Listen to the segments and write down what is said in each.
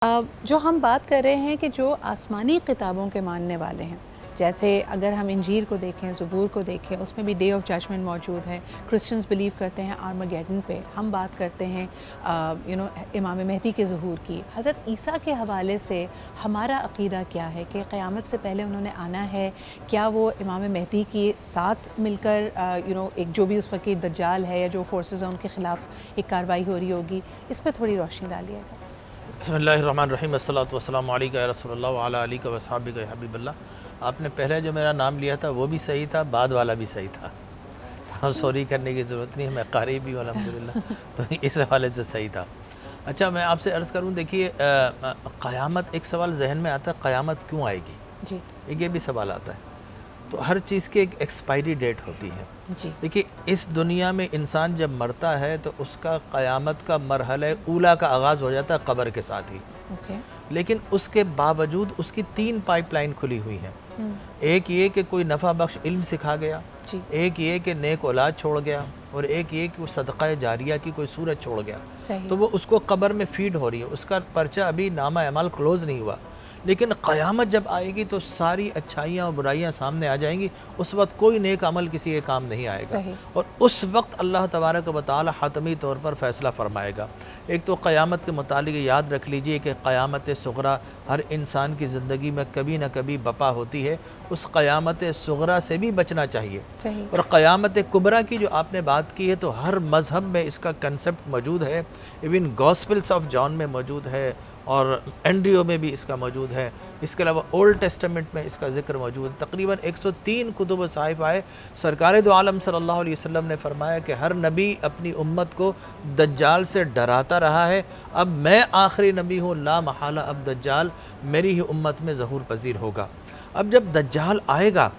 जो हम बात कर रहे हैं कि जो आसमानी किताबों के मानने वाले हैं, जैसे अगर हम इंजील को देखें, ज़बूर को देखें, उसमें भी डे ऑफ जजमेंट मौजूद है। क्रिश्चियंस बिलीव करते हैं आर्मगेडन पे। हम बात करते हैं इमाम मेहदी के ज़हूर की। हज़रत ईसा के हवाले से हमारा अक़ीदा क्या है कि क़यामत से पहले उन्होंने आना है? क्या वो इमाम मेहदी के साथ मिलकर एक जो भी उस वक़्त दज्जाल है या जो फोर्सेस हैं उनके ख़िलाफ़ एक कार्रवाई हो रही होगी? इस पर थोड़ी रोशनी डालिएगा। बिस्मिल्लाहिर्रहमानिर्रहीम अस्सलातु वस्सलामु अलैका या रसूलल्लाह व अला आलिका व अस्हाबिका या हबीबल्लाह। आपने पहले जो मेरा नाम लिया था वो भी सही था, बाद वाला भी सही था, तो सॉरी करने की ज़रूरत नहीं है। मैं क़ारी भी हूँ अल्हम्दुलिल्लाह, तो इस हवाले से सही था। अच्छा, मैं आपसे अर्ज़ करूँ, देखिए क़यामत, एक सवाल जहन में आता है, क़यामत क्यों आएगी? जी। एक ये भी सवाल आता है। तो हर चीज़ की एक एक्सपायरी डेट होती है। जी। देखिए, इस दुनिया में इंसान जब मरता है तो उसका क़यामत का मरहला ऊला का आगाज़ हो जाता है कब्र के साथ ही। ओके। लेकिन उसके बावजूद उसकी 3 पाइपलाइन खुली हुई हैं। एक ये कि कोई नफ़ा बख्श इल्म सिखा गया, जी। एक ये कि नेक औलाद छोड़ गया, और एक ये कि वो सदक़ा जारिया की कोई सूरत छोड़ गया। सही। तो वो उसको कब्र में फ़ीड हो रही है, उसका पर्चा अभी नामा अमल क्लोज़ नहीं हुआ। लेकिन क़यामत जब आएगी तो सारी अच्छाइयाँ और बुराइयाँ सामने आ जाएंगी। उस वक्त कोई नेक अमल किसी के काम नहीं आएगा। सही। और उस वक्त अल्लाह तबारक व तआला हतमी तौर पर फ़ैसला फ़रमाएगा। एक तो क़यामत के मुतालिक याद रख लीजिए कि क़यामत सुग़रा हर इंसान की ज़िंदगी में कभी न कभी बपा होती है। उस क़यामत सुग़रा से भी बचना चाहिए। सही। और क़यामत कुबरा की जो आपने बात की है, तो हर मज़हब में इसका कंसेप्ट मौजूद है। इवन गॉस्पेल्स ऑफ जॉन में मौजूद है और एंड्रियो में भी इसका मौजूद है। इसके अलावा ओल्ड टेस्टामेंट में इसका ज़िक्र मौजूद है। तकरीबन 103 कुतुब साहिब आए। सरकार दो आलम सल्लल्लाहु अलैहि वसल्लम ने फरमाया कि हर नबी अपनी उम्मत को दज्जाल से डराता रहा है। अब मैं आखिरी नबी हूँ, ला महाला अब दज्जाल मेरी ही उम्मत में ज़हूर पज़ीर होगा। अब जब दज्जाल आएगा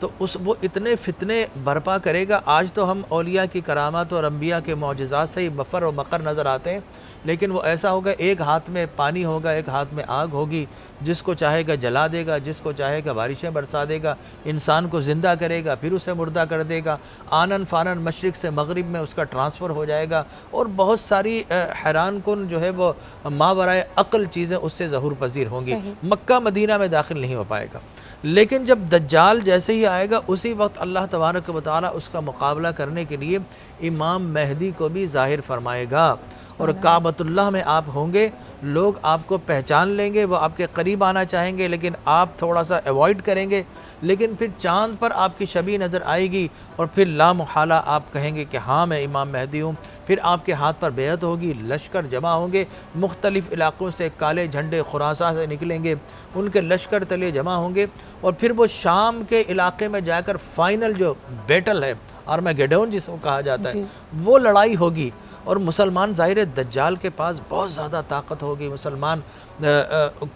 तो वो इतने फितने बर्पा करेगा। आज तो हम औलिया की करामात और अम्बिया के मौजज़ात से ही मफ़र और मकर नज़र आते हैं, लेकिन वो ऐसा होगा, एक हाथ में पानी होगा, एक हाथ में आग होगी। जिसको चाहेगा जला देगा, जिसको चाहेगा बारिशें बरसा देगा, इंसान को ज़िंदा करेगा, फिर उसे मुर्दा कर देगा। आनन फ़ानन मशरिक़ से मगरिब में उसका ट्रांसफ़र हो जाएगा। और बहुत सारी हैरान कुन जो है वो मावराए अक़ल चीज़ें उससे ज़हूर पज़ीर होंगी। मक्का मदीना में दाखिल नहीं हो पाएगा। लेकिन जब दज्जाल जैसे ही आएगा, उसी वक्त अल्लाह तबारक व तआला उसका मुकाबला करने के लिए इमाम मेहदी को भी ज़ाहिर फरमाएगा। और काबतुल्लाह में आप होंगे, लोग आपको पहचान लेंगे, वो आपके करीब आना चाहेंगे, लेकिन आप थोड़ा सा अवॉइड करेंगे। लेकिन फिर चाँद पर आपकी छवि नज़र आएगी और फिर ला मुहाला आप कहेंगे कि हाँ, मैं इमाम मेहदी हूँ। फिर आपके हाथ पर बेअत होगी, लश्कर जमा होंगे, मुख्तलिफ़ इलाक़ों से काले झंडे खुरासा से निकलेंगे, उनके लश्कर तले जमा होंगे। और फिर वो शाम के इलाके में जाकर फ़ाइनल जो बैटल है, आर्मागेडोन जिसको कहा जाता है, वो लड़ाई होगी। और मुसलमान ज़ाहिर दज्जाल के पास बहुत ज़्यादा ताकत होगी। मुसलमान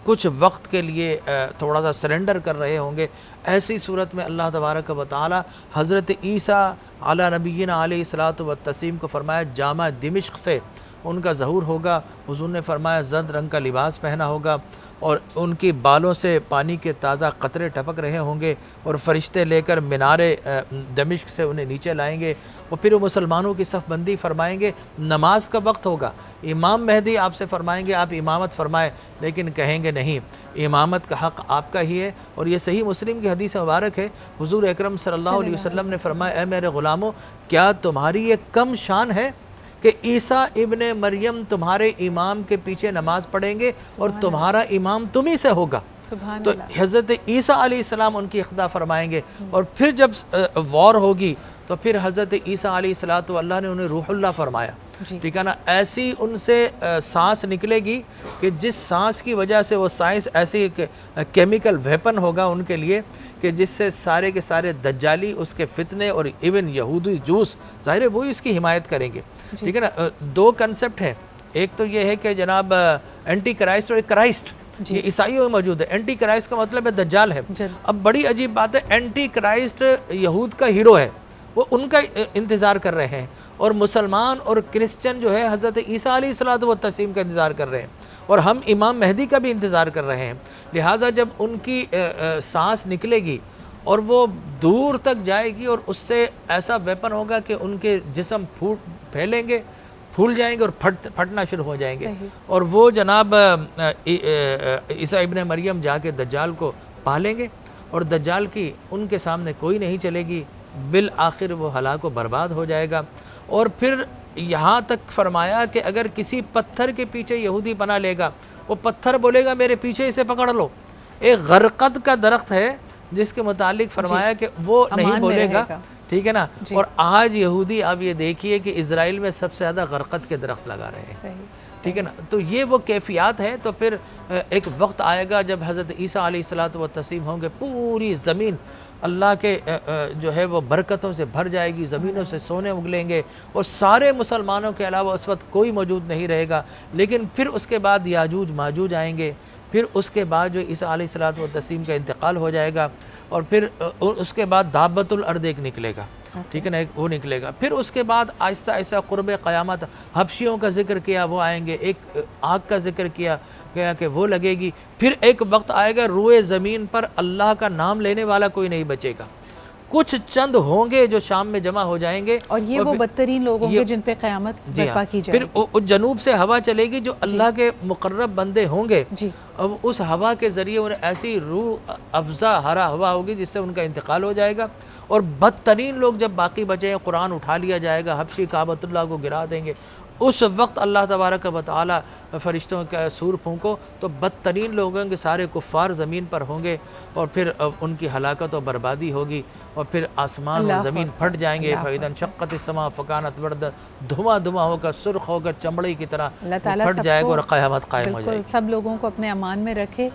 कुछ वक्त के लिए थोड़ा सा सरेंडर कर रहे होंगे। ऐसी सूरत में अल्लाह तबारक व तआला हज़रत ईसा अला नबीना अलैहिस्सलातु व तस्लीम को फरमाया, जामा दिमिश्क से उनका ज़हूर होगा। हुज़ूर ने फरमाया जर्द रंग का लिबास पहना होगा और उनकी बालों से पानी के ताज़ा कतरे टपक रहे होंगे, और फ़रिश्ते लेकर मीनारे दमिश्क से उन्हें नीचे लाएंगे। और फिर वो मुसलमानों की सफ़बंदी फरमाएंगे। नमाज का वक्त होगा, इमाम मेहदी आपसे फरमाएंगे आप इमामत फरमाएं, लेकिन कहेंगे नहीं, इमामत का हक़ आपका ही है। और ये सही मुस्लिम की हदीस मुबारक है, हुज़ूर अकरम सल्लल्लाहु अलैहि वसल्लम ने फरमाया, ए मेरे ग़ुलामों, क्या तुम्हारी ये कम शान है कि ईसा इब्ने मरियम तुम्हारे इमाम के पीछे नमाज पढ़ेंगे और तुम्हारा इमाम तुम्ही से होगा। तो हज़रत ईसा अलैहिस्सलाम उनकी इक़्तिदा फरमाएंगे। और फिर जब वॉर होगी तो फिर हज़रत ईसा अलैहिस्सलातु अल्लाह ने उन्हें रूहुल्लाह फरमाया, ठीक है ना। ऐसी उनसे सांस निकलेगी कि जिस सांस की वजह से वो साइंस ऐसी एक केमिकल वेपन होगा उनके लिए कि जिससे सारे के सारे दज्जाली, उसके फितने और इवन यहूदी जूस, ज़ाहिर है वही इसकी हिमायत करेंगे, ठीक है ना। दो कंसेप्ट हैं, एक तो ये है कि जनाब एंटी क्राइस्ट और एक क्राइस्ट, ये ईसाइयों में मौजूद है। एंटी क्राइस्ट का मतलब है दज्जाल है। अब बड़ी अजीब बात है, एंटी क्राइस्ट यहूद का हीरो है, वो उनका इंतज़ार कर रहे हैं, और मुसलमान और क्रिश्चियन जो है हज़रत ईसा अलैहिस्सलातु व तस्लीम का इंतज़ार कर रहे हैं, और हम इमाम मेहदी का भी इंतज़ार कर रहे हैं। लिहाजा जब उनकी सांस निकलेगी और वो दूर तक जाएगी, और उससे ऐसा वेपन होगा कि उनके जिस्म फैलेंगे, फूल जाएंगे और फटना शुरू हो जाएंगे। सही। और वो जनाब ईसा इब्ने मरियम जाके दज्जाल को पालेंगे और दज्जाल की उनके सामने कोई नहीं चलेगी, बिल आखिर वो हलाक व बर्बाद हो जाएगा। और फिर यहाँ तक फरमाया कि अगर किसी पत्थर के पीछे यहूदी पना लेगा, वो पत्थर बोलेगा मेरे पीछे इसे पकड़ लो। एक गरकद का दरख्त है जिसके मुतालिक फरमाया कि वो नहीं बोलेगा, ठीक है ना। और आज यहूदी, आप ये देखिए कि इजराइल में सबसे ज़्यादा गरकद के दरख्त लगा रहे हैं, ठीक है ना। तो ये वो कैफियत है। तो फिर एक वक्त आएगा जब हज़रत ईसा अलैहिस्सलातु व तस्लीम होंगे, पूरी ज़मीन अल्लाह के जो है वो बरकतों से भर जाएगी, ज़मीनों से सोने उगलेंगे और सारे मुसलमानों के अलावा उस वक्त कोई मौजूद नहीं रहेगा। लेकिन फिर उसके बाद याजूज माजूज आएंगे, फिर उसके बाद जो ईसा अलैहिस्सलातु व तस्लीम का इंतकाल हो जाएगा और फिर उसके बाद दाबतुल अर्द एक निकलेगा, ठीक है ना, एक वो निकलेगा। फिर उसके बाद आहिस्ता आहिस्ता क़ुर्ब क़यामत, हबशियों का जिक्र किया वो आएंगे, एक आग का जिक्र किया गया कि वो लगेगी। फिर एक वक्त आएगा रुए ज़मीन पर अल्लाह का नाम लेने वाला कोई नहीं बचेगा, कुछ चंद होंगे जो शाम में जमा हो जाएंगे और ये वो बदतरीन लोग होंगे जिन पे क़यामत बर्पा की जाएगी। फिर जनूब से हवा चलेगी जो अल्लाह के मुकर्रब बंदे होंगे, अब उस हवा के ज़रिए उन्हें ऐसी रूह अफ़ज़ा हरा हवा होगी जिससे उनका इंतकाल हो जाएगा। और बदतरीन लोग जब बाकी बचे हैं, कुरान उठा लिया जाएगा, हबशी काबतुल्लाह को गिरा देंगे। उस वक्त अल्लाह तबारक व तआला फ़रिश्तों का सूर फूंको तो बदतरीन लोगों के सारे कुफ़ार ज़मीन पर होंगे और फिर उनकी हलाकत और बर्बादी होगी और फिर आसमान और ज़मीन फट जाएंगे। फ़इज़ा इंशक़्क़तिस्समा फ़कानत वर्दा, धुआं धुआं होकर सुर्ख होकर चमड़ी की तरह फट जाएगा और क़यामत कायम हो जाएगी। सब लोगों को अपने अमान में रखे।